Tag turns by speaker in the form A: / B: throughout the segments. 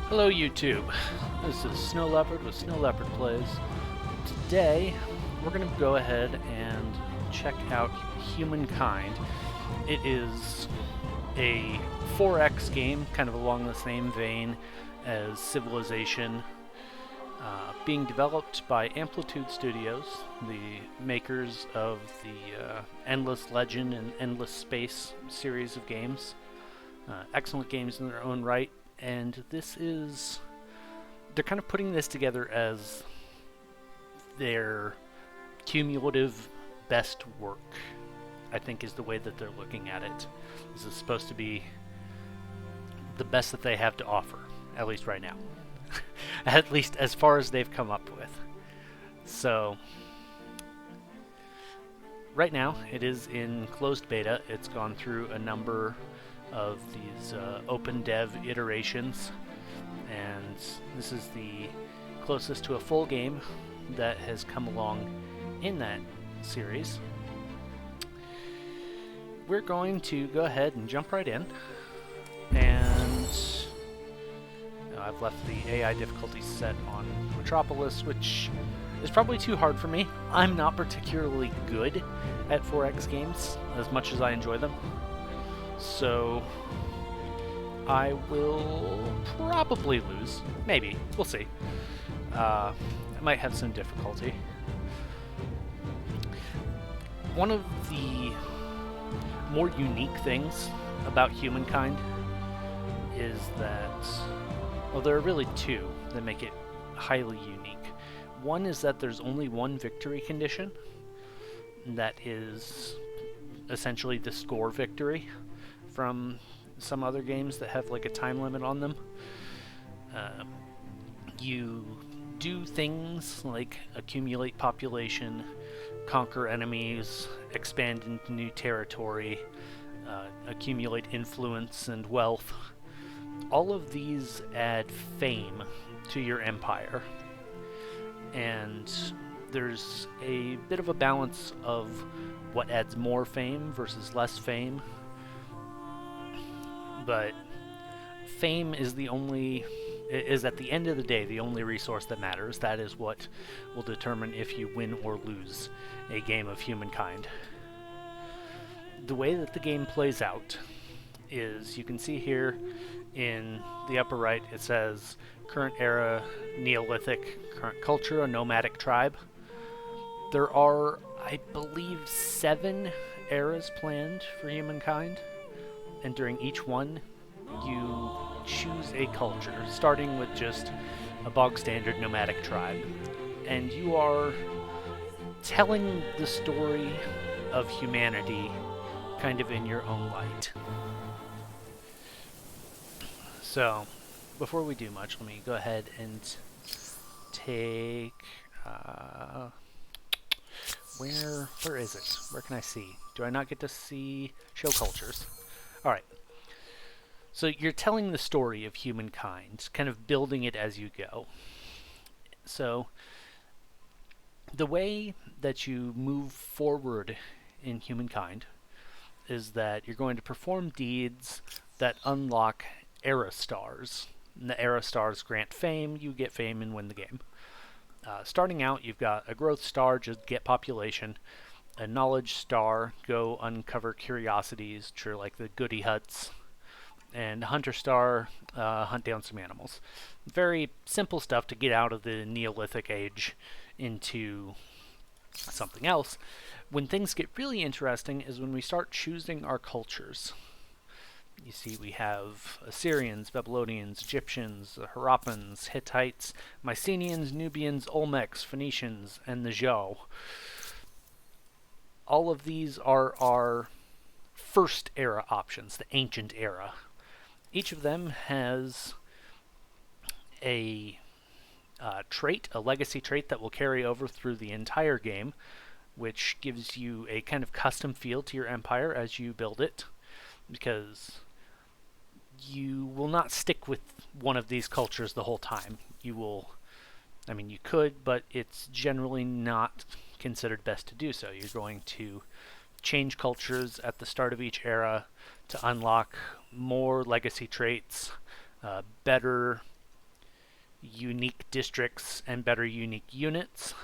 A: Hello YouTube, this is Snow Leopard with Snow Leopard Plays. Today, we're going to go ahead and check out Humankind. It is a 4X game, kind of along the same vein as Civilization, being developed by Amplitude Studios, the makers of the Endless Legend and Endless Space series of games. Excellent games in their own right. And they're kind of putting this together as their cumulative best work, I think is the way that they're looking at it. This is supposed to be the best that they have to offer, at least right now. At least as far as they've come up with. So, right now, it is in closed beta. It's gone through a number of these open dev iterations, and this is the closest to a full game that has come along in that series. We're going to go ahead and jump right in, and I've left the AI difficulty set on Metropolis, which is probably too hard for me. I'm not particularly good at 4X games, as much as I enjoy them. So, I will probably lose. Maybe. We'll see. I might have some difficulty. One of the more unique things about Humankind is that, well, there are really two that make it highly unique. One is that there's only one victory condition. That is essentially the score victory from some other games that have like a time limit on them. You do things like accumulate population, conquer enemies, expand into new territory, accumulate influence and wealth. All of these add fame to your empire. And there's a bit of a balance of what adds more fame versus less fame. But fame is at the end of the day, the only resource that matters. That is what will determine if you win or lose a game of Humankind. The way that the game plays out is, you can see here in the upper right, it says current era, Neolithic, current culture, a nomadic tribe. There are, I believe, 7 eras planned for Humankind. And during each one, you choose a culture, starting with just a bog-standard nomadic tribe. And you are telling the story of humanity kind of in your own light. So, before we do much, let me go ahead and take... Where is it? Where can I see? Do I not get to see show cultures? Alright, so you're telling the story of Humankind, kind of building it as you go. So, the way that you move forward in Humankind is that you're going to perform deeds that unlock era stars. And the era stars grant fame, you get fame and win the game. Starting out, you've got a growth star, just get population. A knowledge star, go uncover curiosities, which are like the goody huts, and hunter star, hunt down some animals. Very simple stuff to get out of the Neolithic age into something else. When things get really interesting is when we start choosing our cultures. You see, we have Assyrians, Babylonians, Egyptians, Harappans, Hittites, Mycenaeans, Nubians, Olmecs, Phoenicians, and the Zhou. All of these are our first era options, the ancient era. Each of them has a trait, a legacy trait that will carry over through the entire game, which gives you a kind of custom feel to your empire as you build it, because you will not stick with one of these cultures the whole time. You could, but it's generally not considered best to do so. You're going to change cultures at the start of each era to unlock more legacy traits, better unique districts and better unique units.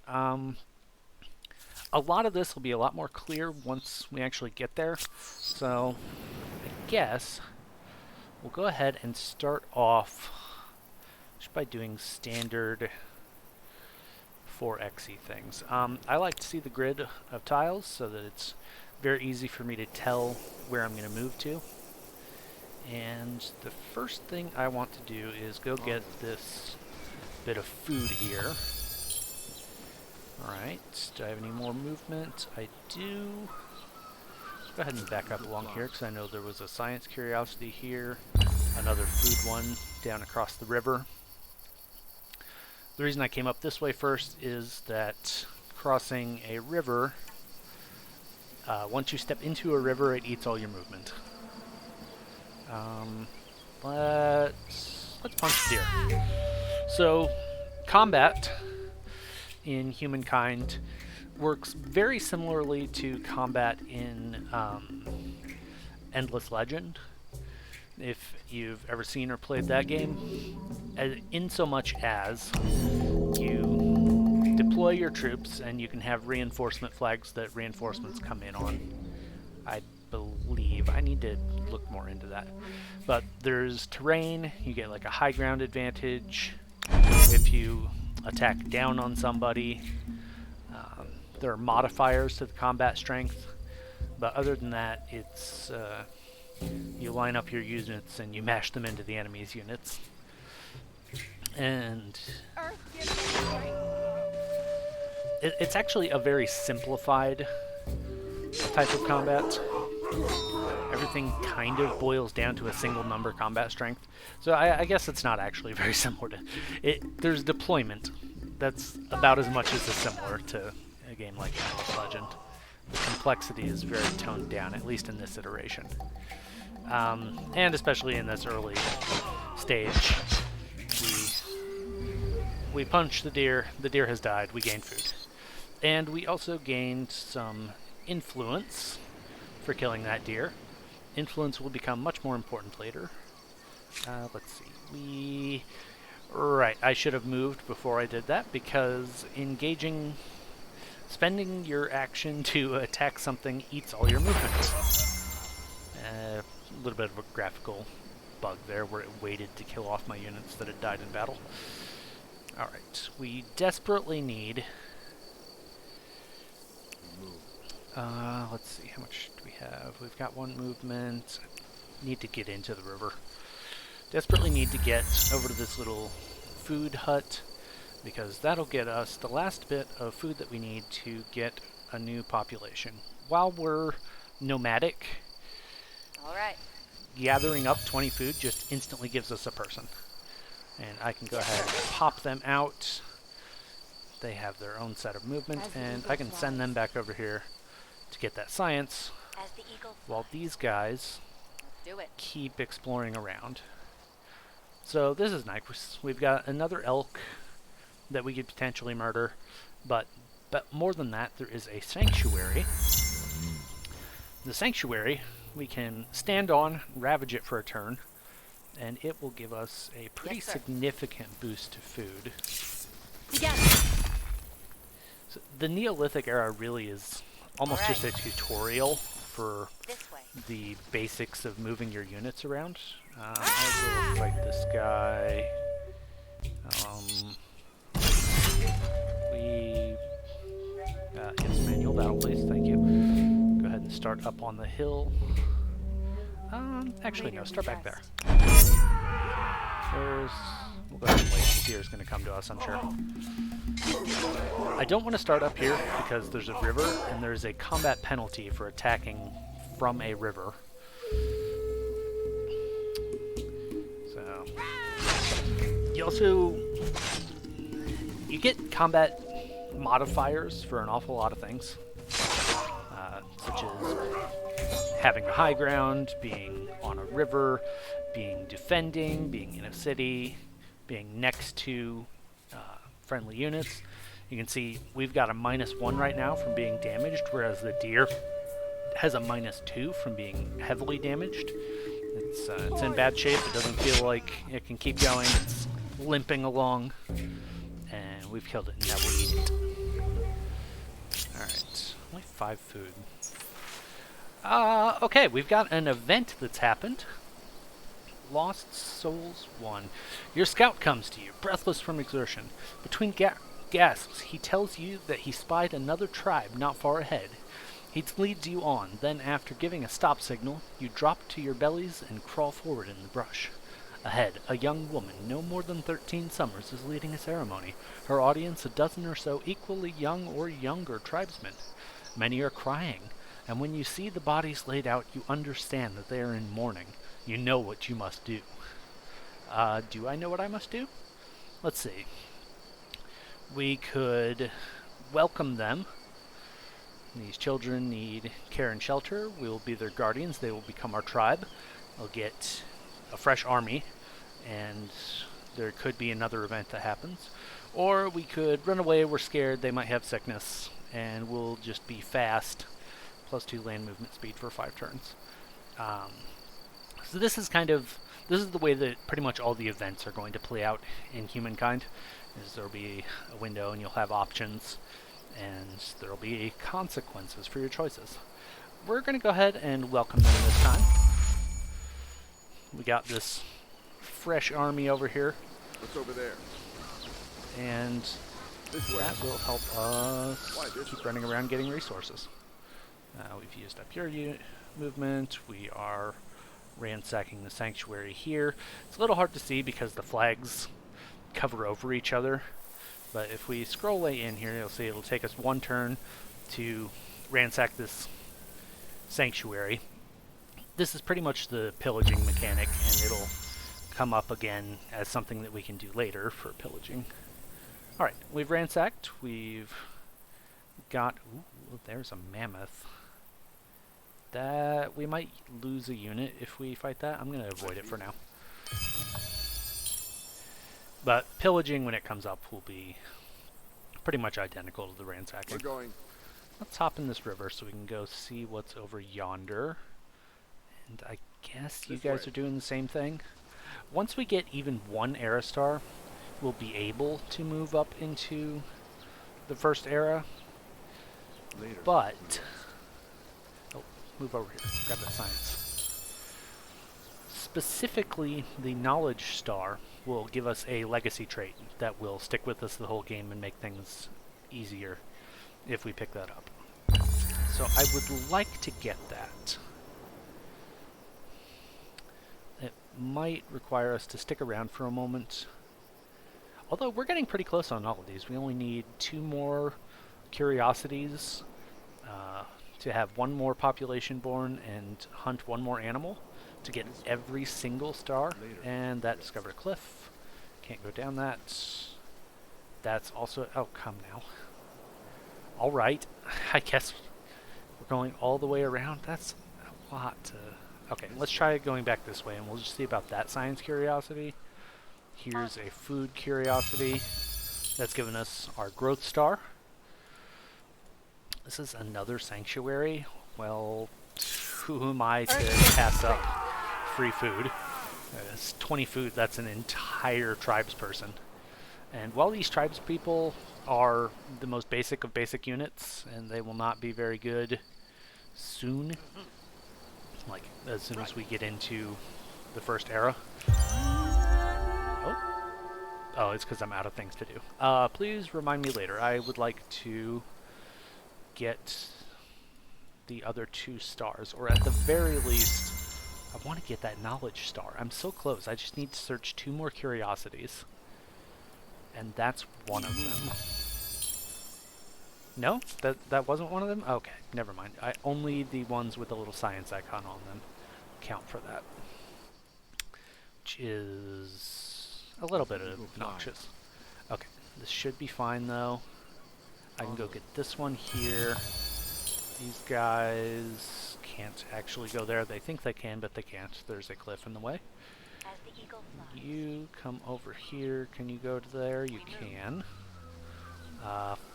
A: A lot of this will be a lot more clear once we actually get there. So I guess we'll go ahead and start off just by doing standard 4xe things. I like to see the grid of tiles so that it's very easy for me to tell where I'm going to move to. And the first thing I want to do is go get this bit of food here. Alright, do I have any more movement? I do. Let's go ahead and back up along here because I know there was a science curiosity here. Another food one down across the river. The reason I came up this way first is that crossing a river, once you step into a river, it eats all your movement. Let's punch the deer. So, combat in Humankind works very similarly to combat in Endless Legend, if you've ever seen or played that game, in so much as you deploy your troops and you can have reinforcement flags that reinforcements come in on. I believe. I need to look more into that. But there's terrain, you get like a high ground advantage if you attack down on somebody. There are modifiers to the combat strength, but other than that, it's you line up your units and you mash them into the enemy's units. And it's actually a very simplified type of combat. Everything kind of boils down to a single number combat strength. So I guess it's not actually very similar to it. There's deployment. That's about as much as is similar to a game like Endless Legend. The complexity is very toned down, at least in this iteration. And especially in this early stage, we punch the deer has died, we gain food. And we also gained some influence for killing that deer. Influence will become much more important later. Let's see, right, I should have moved before I did that, because spending your action to attack something eats all your movement. A little bit of a graphical bug there where it waited to kill off my units that had died in battle. Alright, we desperately need... let's see, how much do we have? We've got one movement. Need to get into the river. Desperately need to get over to this little food hut, because that'll get us the last bit of food that we need to get a new population. While we're nomadic,
B: alright,
A: gathering up 20 food just instantly gives us a person. And I can go ahead and pop them out. They have their own set of movement, and I can send them back over here to get that science, while these guys keep exploring around. So this is nice. We've got another elk that we could potentially murder, but more than that, there is a sanctuary. The sanctuary we can stand on, ravage it for a turn, and it will give us a pretty significant boost to food. So the Neolithic era really is almost just a tutorial for the basics of moving your units around. I'll go fight this guy. Yes, manual battle, please. Thank you. Go ahead and start up on the hill. Actually, no. Start back there. We'll go ahead and wait. The deer is going to come to us, I'm sure. I don't want to start up here because there's a river and there's a combat penalty for attacking from a river. So you get combat modifiers for an awful lot of things, such as having a high ground, being on a river, being defending, being in a city, being next to friendly units. You can see we've got a -1 right now from being damaged, whereas the deer has a -2 from being heavily damaged. It's in bad shape. It doesn't feel like it can keep going. It's limping along, and we've killed it. Now we'll eat it. All right, only 5 food. Okay, we've got an event that's happened. Lost Souls 1. Your scout comes to you, breathless from exertion. Between gasps, he tells you that he spied another tribe not far ahead. He leads you on, then after giving a stop signal, you drop to your bellies and crawl forward in the brush. Ahead, a young woman, no more than 13 summers, is leading a ceremony. Her audience, a dozen or so equally young or younger tribesmen. Many are crying, and when you see the bodies laid out, you understand that they are in mourning. You know what you must do. Do I know what I must do? Let's see. We could welcome them. These children need care and shelter. We will be their guardians. They will become our tribe. They'll get a fresh army, and there could be another event that happens. Or we could run away. We're scared. They might have sickness, and we'll just be fast. +2 land movement speed for 5 turns. So this is the way that pretty much all the events are going to play out in Humankind. Is there'll be a window and you'll have options, and there'll be consequences for your choices. We're going to go ahead and welcome them this time. We got this fresh army over here.
C: What's over there?
A: And that will help us keep running around getting resources. We've used up your movement. We are ransacking the sanctuary here. It's a little hard to see because the flags cover over each other, but if we scroll way in here, you'll see it'll take us 1 turn to ransack this sanctuary. This is pretty much the pillaging mechanic, and it'll come up again as something that we can do later for pillaging. Alright, we've ransacked. We've got... Ooh, there's a mammoth. That we might lose a unit if we fight that. I'm going to avoid it for now. But pillaging when it comes up will be pretty much identical to the ransacking.
C: We're going.
A: Let's hop in this river so we can go see what's over yonder. And I guess you guys are doing the same thing. Once we get even 1 era star, we'll be able to move up into the first era.
C: Later.
A: But... Oh, move over here. Grab that science. Specifically, the knowledge star will give us a legacy trait that will stick with us the whole game and make things easier if we pick that up. So I would like to get that. It might require us to stick around for a moment. Although we're getting pretty close on all of these. We only need 2 more curiosities to have 1 more population born and hunt 1 more animal to get every single star. And that discovered a cliff. Can't go down that. That's also... Oh, come now. Alright. I guess we're going all the way around. That's a lot to... Okay, let's try going back this way, and we'll just see about that science curiosity. Here's a food curiosity. That's given us our growth star. This is another sanctuary. Well, who am I to pass up free food? It's 20 food, that's an entire tribes person. And while these tribes people are the most basic of basic units, and they will not be very good soon, like as soon as we get into the first era. Oh, it's because I'm out of things to do. Please remind me later. I would like to get the other 2 stars, or at the very least, I want to get that knowledge star. I'm so close. I just need to search 2 more curiosities, and that's one of them. No? That wasn't one of them? Okay, never mind. Only the ones with the little science icon on them count for that. Which is a little bit obnoxious. Okay, this should be fine though. I can go get this one here. These guys can't actually go there. They think they can, but they can't. There's a cliff in the way.
B: As the eagle flies.
A: You come over here. Can you go to there? You can.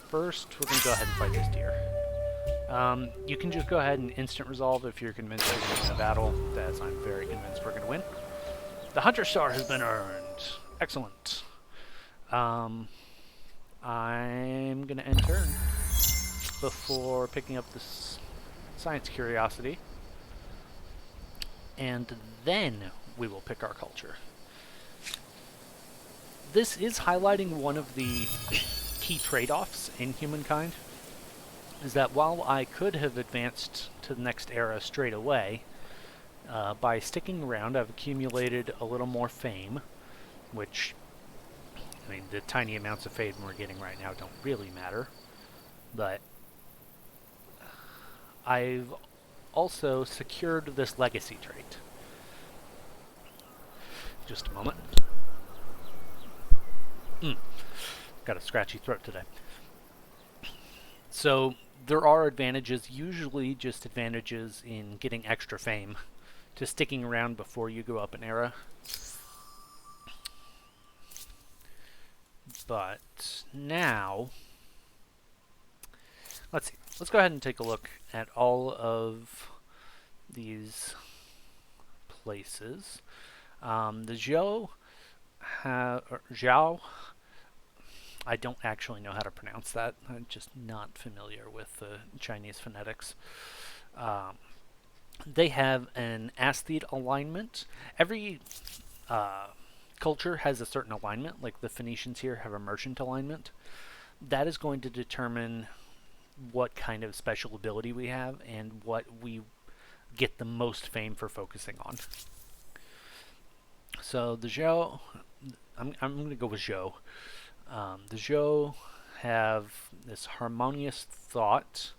A: First, we're going to go ahead and fight this deer. You can just go ahead and instant resolve if you're convinced you're going to win a battle, as I'm very convinced we're going to win. The Hunter Star has been earned. Excellent. I'm going to end turn before picking up this science curiosity. And then we will pick our culture. This is highlighting one of the key trade-offs in Humankind, is that while I could have advanced to the next era straight away, by sticking around I've accumulated a little more fame, which, I mean, the tiny amounts of fame we're getting right now don't really matter, but I've also secured this legacy trait. Just a moment. Got a scratchy throat today. So there are advantages, usually just advantages in getting extra fame, to sticking around before you go up an era. But now, let's see. Let's go ahead and take a look at all of these places. The Zhao, I don't actually know how to pronounce that. I'm just not familiar with the Chinese phonetics. They have an aesthete alignment. Every culture has a certain alignment, like the Phoenicians here have a merchant alignment. That is going to determine what kind of special ability we have and what we get the most fame for focusing on. So the Zhou, I'm going to go with Zhou. The Zhou have this harmonious thought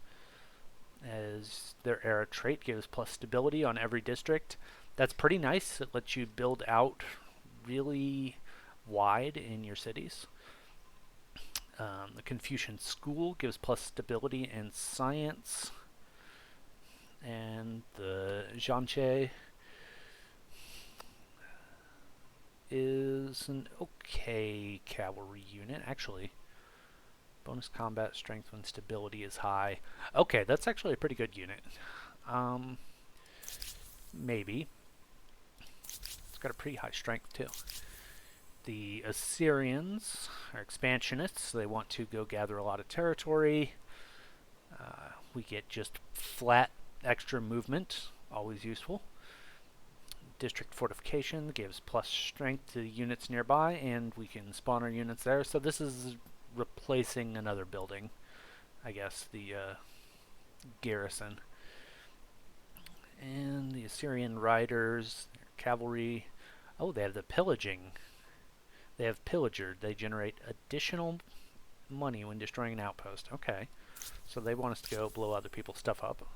A: as their era trait, gives plus stability on every district. That's pretty nice. It lets you build out really wide in your cities. The Confucian School gives plus stability and science. And the Zhangche is an okay cavalry unit, actually. Bonus combat strength when stability is high. Okay, that's actually a pretty good unit. Maybe. It's got a pretty high strength, too. The Assyrians are expansionists. They want to go gather a lot of territory. We get just flat extra movement, always useful. District fortification gives plus strength to units nearby, and we can spawn our units there. So this is replacing another building, I guess, the garrison. And the Assyrian riders, cavalry. Oh, they have the pillaging. They have pillager. They generate additional money when destroying an outpost. Okay, so they want us to go blow other people's stuff up.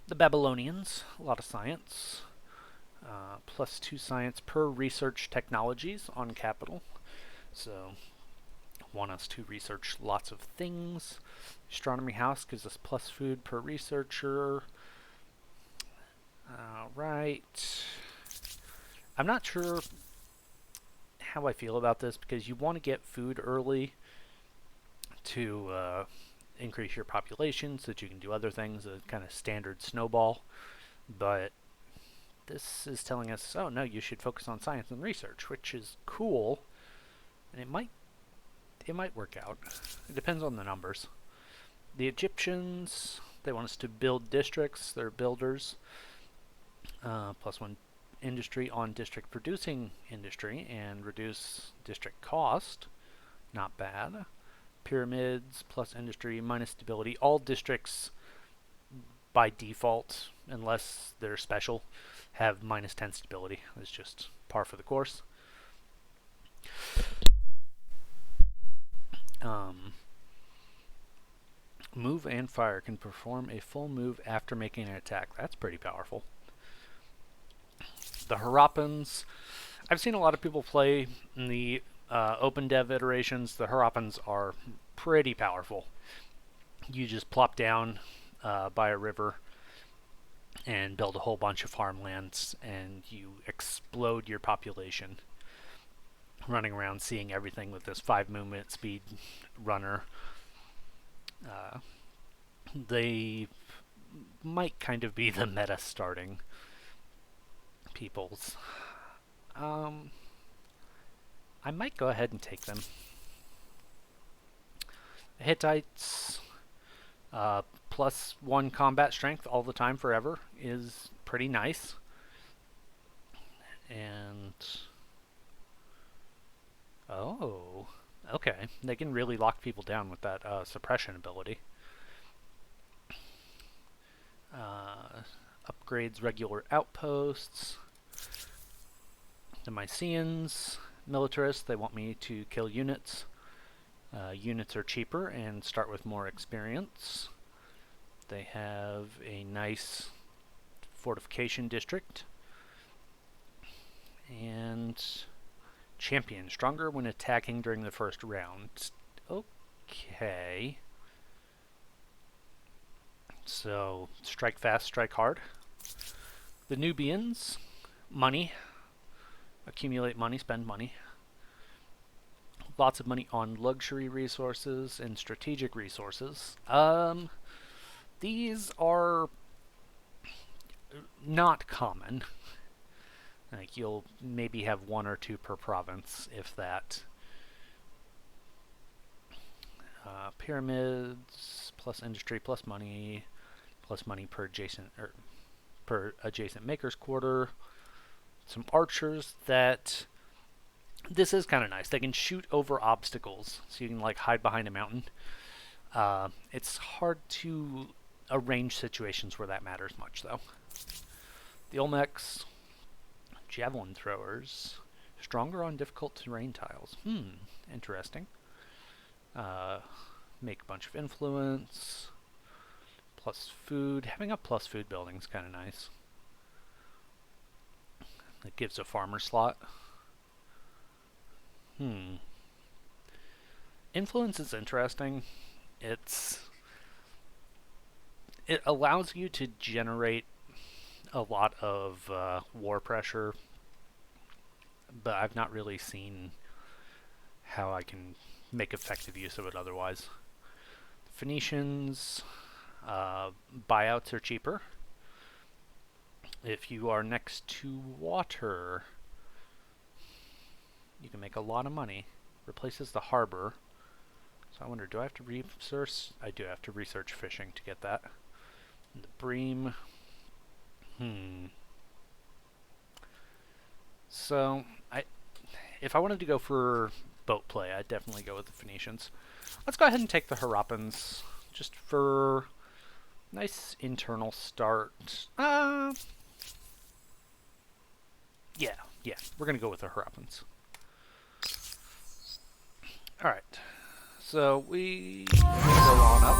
A: The Babylonians, a lot of science. Plus 2 science per research technologies on capital. So, want us to research lots of things. Astronomy house gives us plus food per researcher. Alright. I'm not sure how I feel about this, because you want to get food early to increase your population so that you can do other things, a kind of standard snowball. But this is telling us, oh no, you should focus on science and research, which is cool, and it might work out. It depends on the numbers. The Egyptians, they want us to build districts. They're builders. Plus 1 industry on district producing industry and reduce district cost. Not bad. Pyramids plus industry minus stability. All districts by default, unless they're special, have minus 10 stability. It's just par for the course. Move and fire can perform a full move after making an attack. That's pretty powerful. The Harappans, I've seen a lot of people play in the open dev iterations. The Harappans are pretty powerful. You just plop down by a river and build a whole bunch of farmlands, and you explode your population. Running around seeing everything with this 5 movement speed runner. they might kind of be the meta starting peoples. I might go ahead and take them. Hittites, +1 combat strength all the time forever is pretty nice. And oh, okay, they can really lock people down with that suppression ability. Upgrades regular outposts. The Mycenaeans, militarists, they want me to kill units. Units are cheaper and start with more experience. They have a nice fortification district. And champion, stronger when attacking during the first round. Okay. So, strike fast, strike hard. The Nubians, money. Accumulate money, spend money. Lots of money on luxury resources and strategic resources. These are not common. Like, you'll maybe have 1 or 2 per province, if that. Pyramids, plus industry, plus money per adjacent maker's quarter. Some archers that, this is kind of nice. They can shoot over obstacles, so you can like hide behind a mountain. It's hard to arrange situations where that matters much, though. The Olmecs, javelin throwers, stronger on difficult terrain tiles. Interesting. Make a bunch of influence. Plus food. Having a plus food building is kind of nice. It gives a farmer slot. Influence is interesting. It allows you to generate a lot of war pressure, but I've not really seen how I can make effective use of it otherwise. Phoenicians, buyouts are cheaper. If you are next to water, you can make a lot of money. Replaces the harbor. So I wonder, do I have to research? I do have to research fishing to get that. And the bream. So, if I wanted to go for boat play, I'd definitely go with the Phoenicians. Let's go ahead and take the Harappans, just for nice internal start. Yeah, we're gonna go with the Harappans. Alright, so we go on up.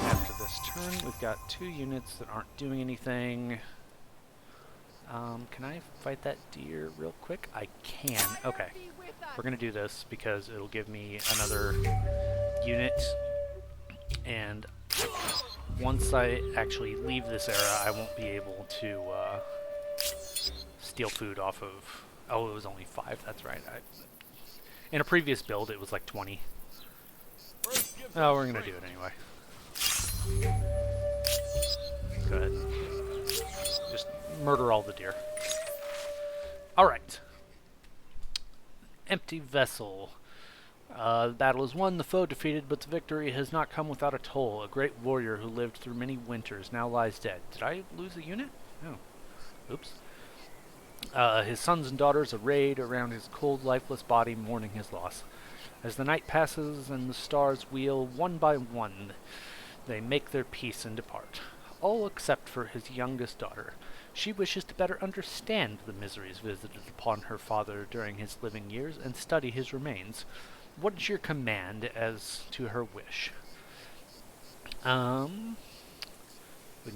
A: After this turn, we've got 2 units that aren't doing anything. Can I fight that deer real quick? I can. Okay. We're going to do this because it'll give me another unit. And once I actually leave this era, I won't be able to steal food off of... Oh, it was only 5. That's right. In a previous build, it was like 20. Oh, we're going to do it anyway. Go ahead. Just murder all the deer. Alright. Empty vessel. The battle is won, the foe defeated, but the victory has not come without a toll. A great warrior who lived through many winters now lies dead. Did I lose a unit? No. Oops. His sons and daughters arrayed around his cold, lifeless body, mourning his loss. As the night passes and the stars wheel, one by one, they make their peace and depart. All except for his youngest daughter. She wishes to better understand the miseries visited upon her father during his living years and study his remains. What is your command as to her wish? We can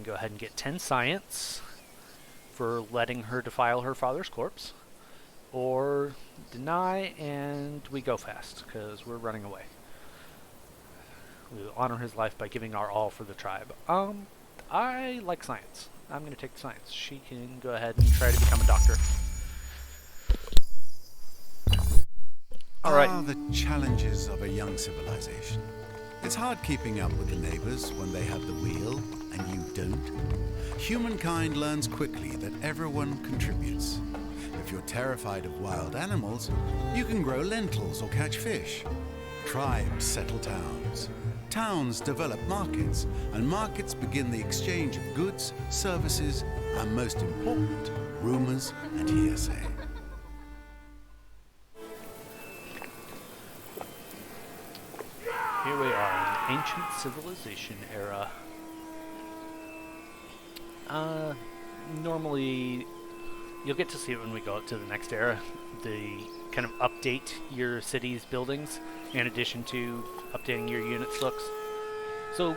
A: go ahead and get 10 science for letting her defile her father's corpse. Or deny and we go fast, because we're running away. We will honor his life by giving our all for the tribe. I like science. I'm going to take the science. She can go ahead and try to become a doctor. Alright.
D: The challenges of a young civilization. It's hard keeping up with the neighbors when they have the wheel and you don't. Humankind learns quickly that everyone contributes. If you're terrified of wild animals, you can grow lentils or catch fish. Tribes settle towns. Towns develop markets, and markets begin the exchange of goods, services, and most important, rumors and hearsay.
A: Here we are in ancient civilization era. Normally, you'll get to see it when we go up to the next era. The kind of update your city's buildings, in addition to updating your units' looks. So,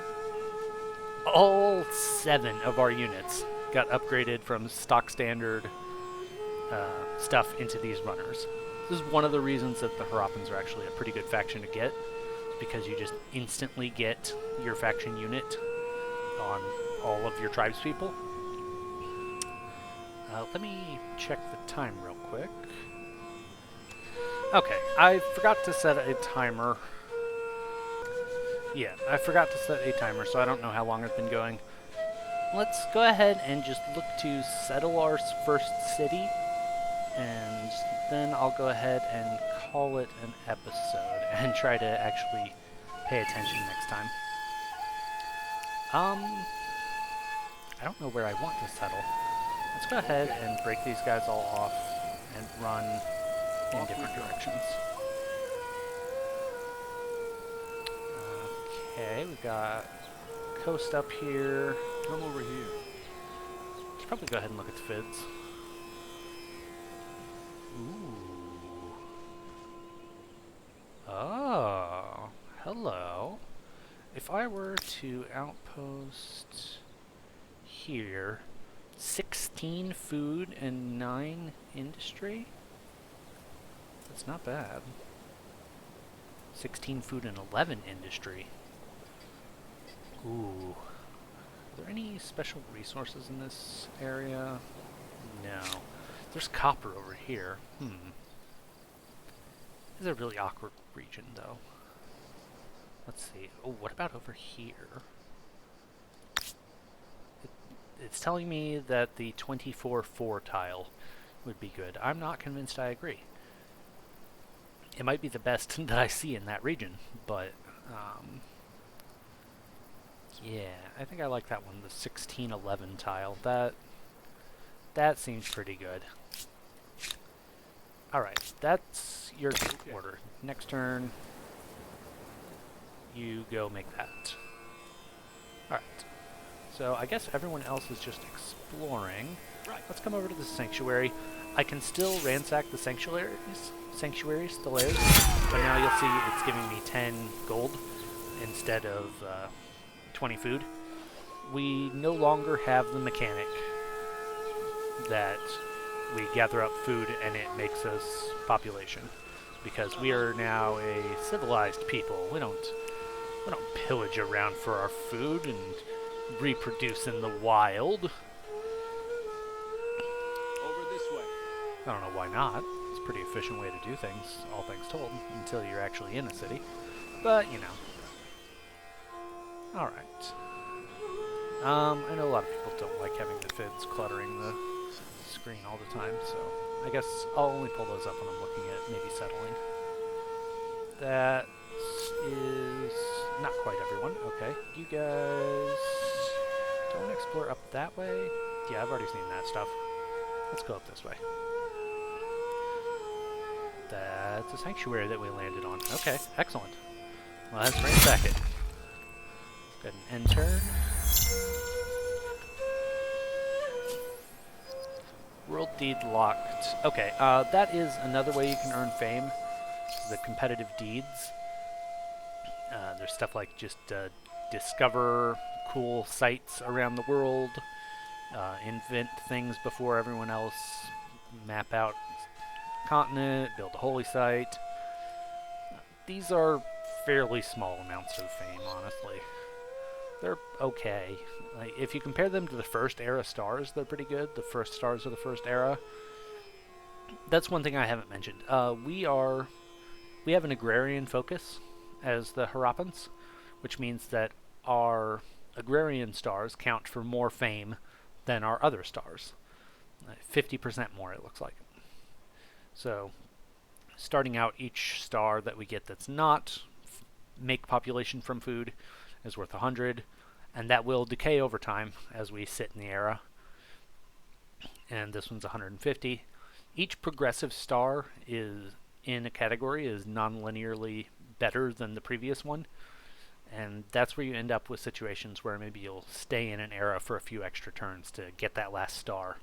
A: all 7 of our units got upgraded from stock standard stuff into these runners. This is one of the reasons that the Harappans are actually a pretty good faction to get, because you just instantly get your faction unit on all of your tribespeople. Let me check the time real quick. Okay, I forgot to set a timer. Yeah, I forgot to set a timer, so I don't know how long it's been going. Let's go ahead and just look to settle our first city, and then I'll go ahead and call it an episode and try to actually pay attention next time. I don't know where I want to settle. Let's go ahead and break these guys all off and run in different directions. Okay, we got coast up here.
C: Come over here.
A: Let's probably go ahead and look at the FIDs. Ooh. Oh, hello. If I were to outpost here, 16 food and 9 industry? That's not bad. 16 food and 11 industry. Ooh. Are there any special resources in this area? No. There's copper over here. This is a really awkward region, though. Let's see. Oh, what about over here? It's telling me that the 24-4 tile would be good. I'm not convinced I agree. It might be the best that I see in that region, but yeah, I think I like that one, the 1611 tile. That seems pretty good. Alright, that's your order. Next turn, you go make that. Alright. So I guess everyone else is just exploring. Right. Let's come over to the sanctuary. I can still ransack the sanctuaries still is, but now you'll see it's giving me 10 gold instead of 20 food. We no longer have the mechanic that we gather up food and it makes us population, because we are now a civilized people. We don't pillage around for our food and reproduce in the wild.
C: Over this way.
A: I don't know why not. It's a pretty efficient way to do things, all things told, until you're actually in a city. But, you know. Alright. I know a lot of people don't like having the FIDs cluttering the screen all the time, so I guess I'll only pull those up when I'm looking at maybe settling. That is not quite everyone. Okay, you guys don't explore up that way. Yeah, I've already seen that stuff. Let's go up this way. That's a sanctuary that we landed on. Okay, excellent. Well, let's ransack it. Go ahead and end turn. World deed locked. Okay, that is another way you can earn fame. The competitive deeds. There's stuff like just discover cool sites around the world, invent things before everyone else, map out continent, build a holy site. These are fairly small amounts of fame, honestly. They're okay. Like, if you compare them to the first era stars, they're pretty good. The first stars of the first era. That's one thing I haven't mentioned. We have an agrarian focus as the Harappans. which means that our agrarian stars count for more fame than our other stars. 50% more, it looks like. So, starting out, each star that we get that's not make population from food is worth 100, and that will decay over time as we sit in the era. And this one's 150. Each progressive star is in a category is non-linearly better than the previous one, and that's where you end up with situations where maybe you'll stay in an era for a few extra turns to get that last star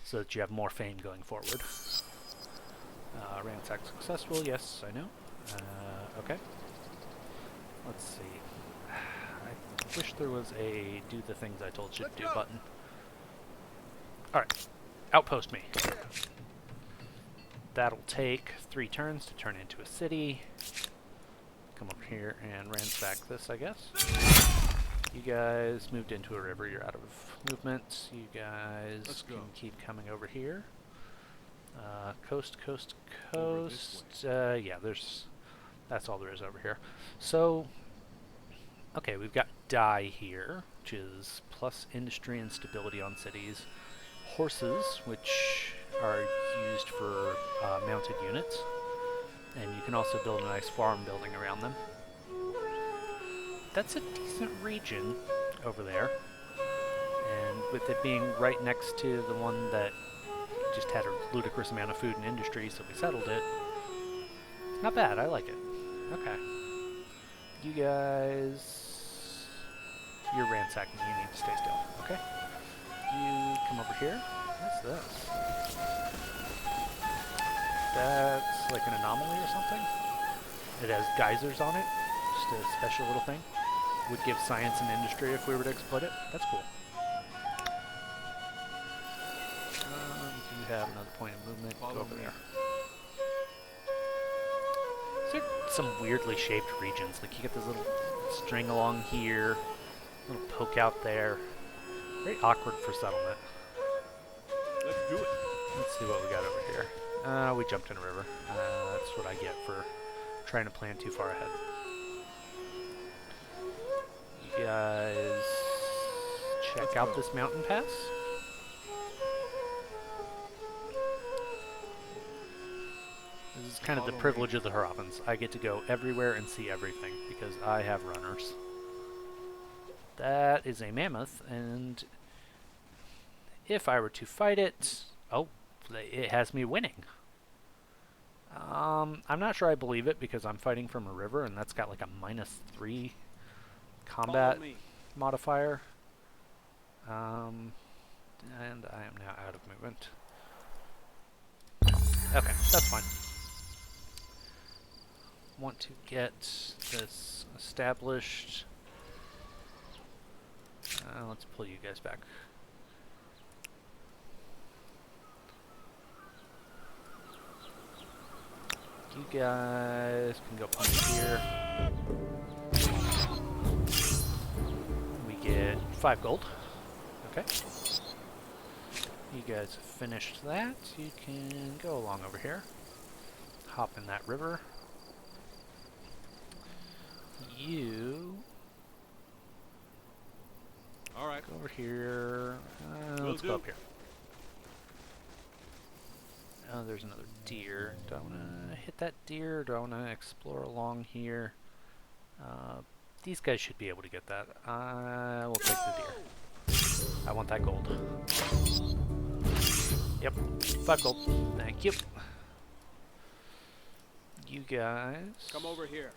A: so that you have more fame going forward. Ransack successful, yes, I know. Okay. Let's see. I wish there was a do the things I told you to do button. Alright. Outpost me. That'll take 3 turns to turn into a city. Come over here and ransack this, I guess. You guys moved into a river. You're out of movement. You guys can keep coming over here. Coast, coast, coast. Yeah, that's all there is over here. So, okay, we've got dye here, which is plus industry and stability on cities. Horses, which are used for mounted units. And you can also build a nice farm building around them. That's a decent region over there. And with it being right next to the one that just had a ludicrous amount of food and industry, so we settled it. Not bad, I like it. Okay. You guys... You're ransacking, you need to stay still. Okay. You come over here. What's this? That's like an anomaly or something. It has geysers on it. Just a special little thing. Would give science and industry if we were to exploit it. That's cool. You have another point of movement. Go over there. There are some weirdly shaped regions. Like you get this little string along here, little poke out there. Very awkward for settlement.
C: Let's do it.
A: Let's see what we got over here. We jumped in a river. That's what I get for trying to plan too far ahead. You guys check out this mountain pass. This is kind of the privilege of the Harapans. I get to go everywhere and see everything because I have runners. That is a mammoth, and if I were to fight it... Oh, it has me winning. I'm not sure I believe it because I'm fighting from a river and that's got like a -3 combat modifier. And I am now out of movement. Okay, that's fine. Want to get this established. Let's pull you guys back. You guys can go punch here. We get 5 gold. Okay. You guys finished that. You can go along over here. Hop in that river. You...
C: All right.
A: Go over here. Let's go up here. Oh, there's another deer. Do I want to hit that deer, or do I want to explore along here? These guys should be able to get that. I will take the deer. I want that gold. Yep, 5 gold. Thank you. You guys...
C: Come over here.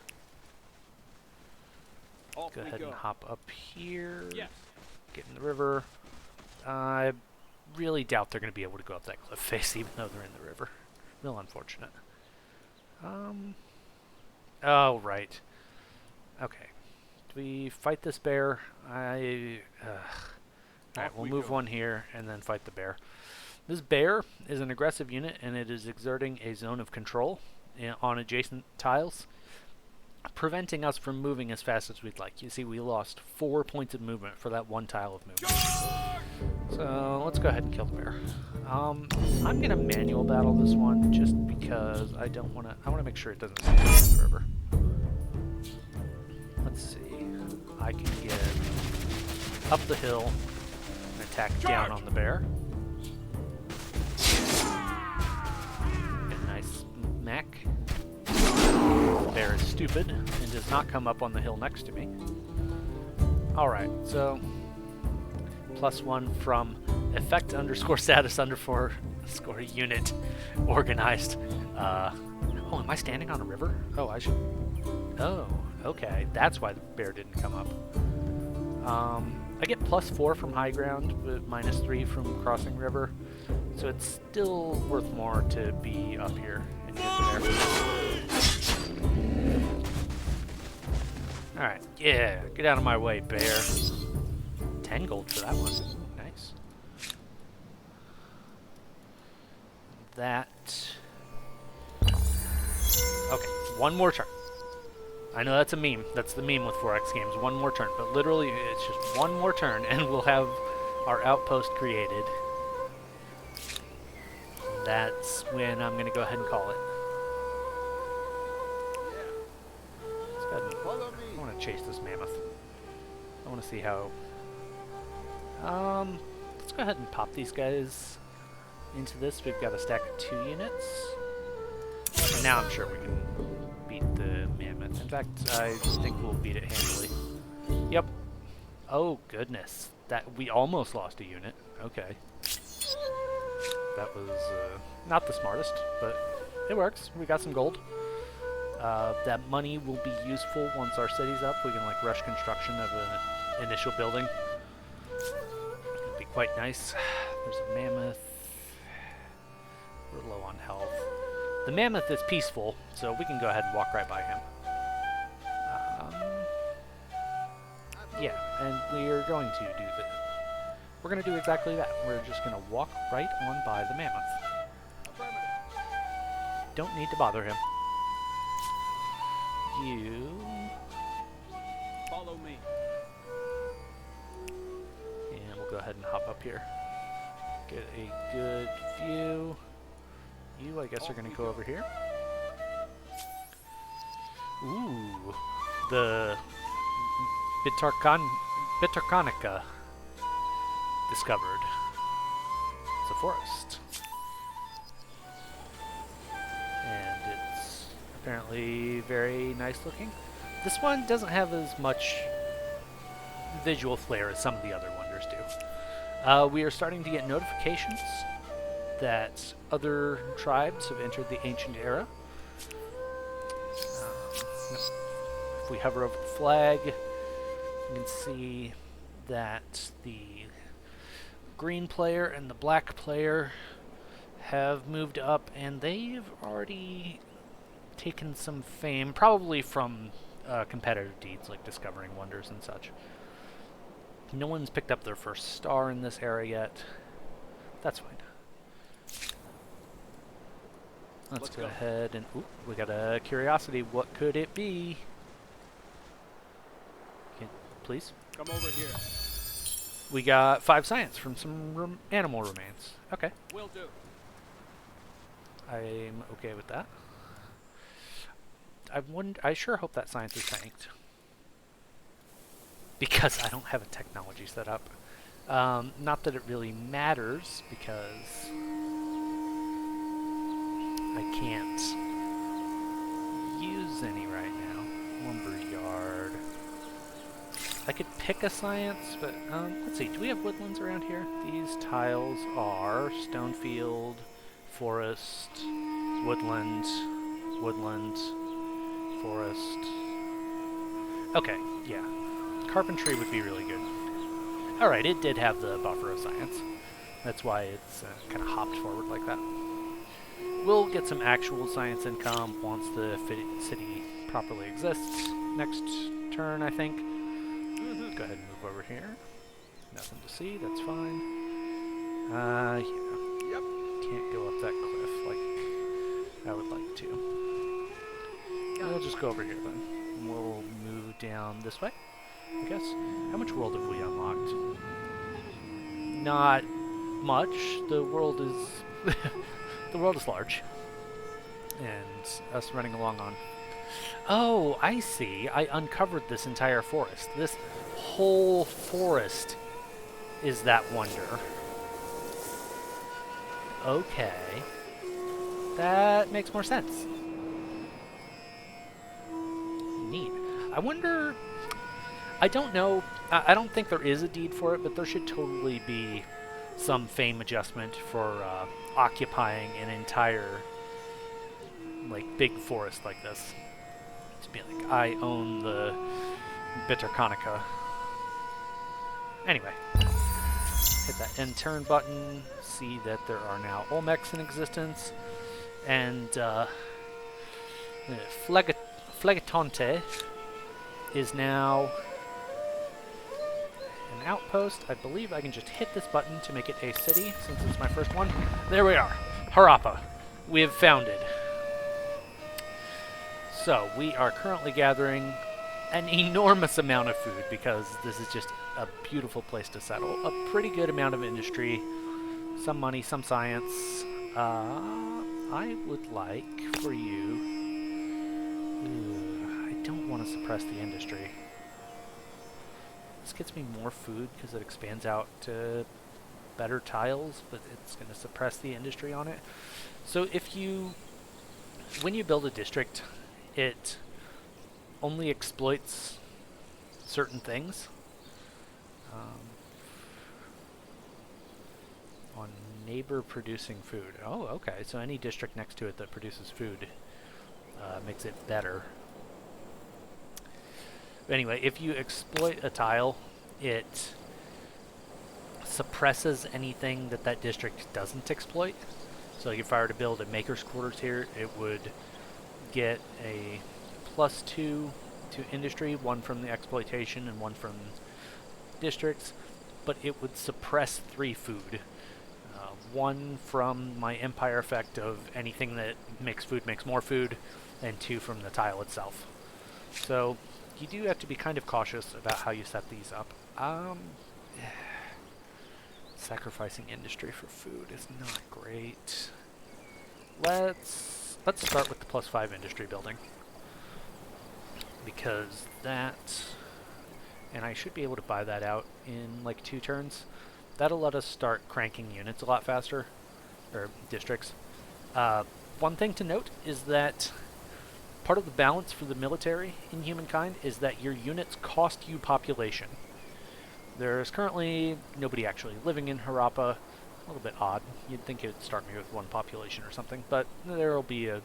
C: Off
A: go
C: we
A: ahead
C: go.
A: and hop up here.
C: Yes.
A: Get in the river. I really doubt they're going to be able to go up that cliff face even though they're in the river. Real unfortunate. Oh, right. Okay. Do we fight this bear? Alright, we'll move one here and then fight the bear. This bear is an aggressive unit and it is exerting a zone of control on adjacent tiles, preventing us from moving as fast as we'd like. You see, we lost 4 points of movement for that one tile of movement. So let's go ahead and kill the bear. I'm gonna manual battle this one just because I don't want to. I want to make sure it doesn't stay in the river. Let's see. I can get up the hill and attack down on the bear. Get a nice mech. The bear is stupid and does not come up on the hill next to me. Alright, so +1 from effect underscore status underscore unit organized. Oh, am I standing on a river? Oh, I should. Oh, okay. That's why the bear didn't come up. I get +4 from high ground, but -3 from crossing river. So it's still worth more to be up here and get the bear. Alright, yeah, get out of my way, bear. 10 gold for that one. Ooh, nice. That. Okay, one more turn. I know that's a meme. That's the meme with 4X games. One more turn. But literally, it's just one more turn, and we'll have our outpost created. That's when I'm going to go ahead and call it. Let's go ahead and, I want to chase this mammoth. I want to see how... let's go ahead and pop these guys into this. We've got a stack of 2 units. And now I'm sure we can beat the mammoth. In fact, I think we'll beat it handily. Yep. Oh, goodness. That we almost lost a unit. Okay. That was not the smartest, but it works. We got some gold. That money will be useful once our city's up. We can like rush construction of an initial building. It'd be quite nice. There's a mammoth. We're low on health. The mammoth is peaceful, so we can go ahead and walk right by him. Yeah, and we're going to do that. We're going to do exactly that. We're just going to walk right on by the mammoth. Don't need to bother him. You...
C: Follow me.
A: And we'll go ahead and hop up here. Get a good view. You, I guess, are going to go over here. Ooh, the Bitarconica discovered. It's a forest. And it's apparently very nice looking. This one doesn't have as much visual flair as some of the other wonders do. We are starting to get notifications that other tribes have entered the ancient era. If we hover over the flag, you can see that the green player and the black player have moved up, and they've already taken some fame, probably from competitive deeds like discovering wonders and such. No one's picked up their first star in this era yet. That's fine. Let's go ahead and... Ooh, we got a curiosity. What could it be? Okay, please.
C: Come over here.
A: We got 5 science from some animal remains. Okay.
C: Will do.
A: I'm okay with that. I sure hope that science is tanked. Because I don't have a technology set up. Not that it really matters, because I can't use any right now. Lumberyard. I could pick a science, but let's see. Do we have woodlands around here? These tiles are Stonefield, Forest, Woodland, Woodland, Forest. Okay, yeah. Carpentry would be really good. Alright, it did have the buffer of science. That's why it's kind of hopped forward like that. We'll get some actual science income once the city properly exists. Next turn, I think. Go ahead and move over here. Nothing to see, that's fine. Yeah.
C: Yep.
A: Can't go up that cliff like I would like to. We'll just go over here then. And we'll move down this way, I guess. How much world have we unlocked? Not much. The world is... the world is large. And us running along on Oh, I see. I uncovered this entire forest. This whole forest is that wonder. Okay. That makes more sense. Neat. I wonder... I don't know. I don't think there is a deed for it, but there should totally be some fame adjustment for occupying an entire, like, big forest like this. To be like, I own the Bitterconica. Anyway. Hit that end turn button. See that there are now Olmecs in existence. And Phlegethonte is now an outpost. I believe I can just hit this button to make it a city, since it's my first one. There we are. Harappa. We have founded. So, we are currently gathering an enormous amount of food, because this is just a beautiful place to settle. A pretty good amount of industry, some money, some science. I would like for you... I don't want to suppress the industry. This gets me more food because it expands out to better tiles, but it's going to suppress the industry on it. So if you... when you build a district, it only exploits certain things. On neighbor producing food. Oh, okay. So any district next to it that produces food makes it better. But anyway, if you exploit a tile, it suppresses anything that that district doesn't exploit. So if I were to build a maker's quarters here, it would get a +2 to industry, one from the exploitation and one from districts, but it would suppress 3 food. One from my empire effect of anything that makes food makes more food, and 2 from the tile itself. So you do have to be kind of cautious about how you set these up. Sacrificing industry for food is not great. Let's start with the +5 industry building, because that, and I should be able to buy that out in like 2 turns. That'll let us start cranking units a lot faster, or districts. One thing to note is that part of the balance for the military in Humankind is that your units cost you population. There's currently nobody actually living in Harappa. A little bit odd. You'd think it would start me with 1 population or something, but there will be a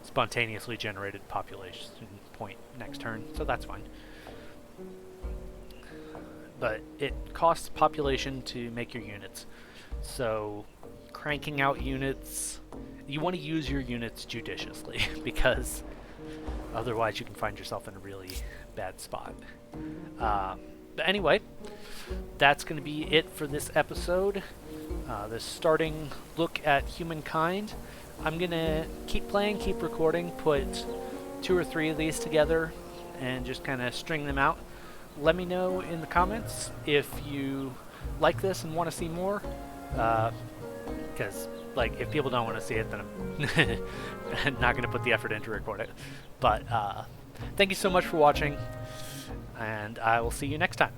A: spontaneously generated population point next turn, so that's fine. But it costs population to make your units. So cranking out units, you want to use your units judiciously, because otherwise you can find yourself in a really bad spot. But anyway, that's going to be it for this episode. This starting look at Humankind. I'm going to keep playing, keep recording, put 2 or 3 of these together, and just kind of string them out. Let me know in the comments if you like this and want to see more. Because, like, if people don't want to see it, then I'm not going to put the effort in to record it. But thank you so much for watching, and I will see you next time.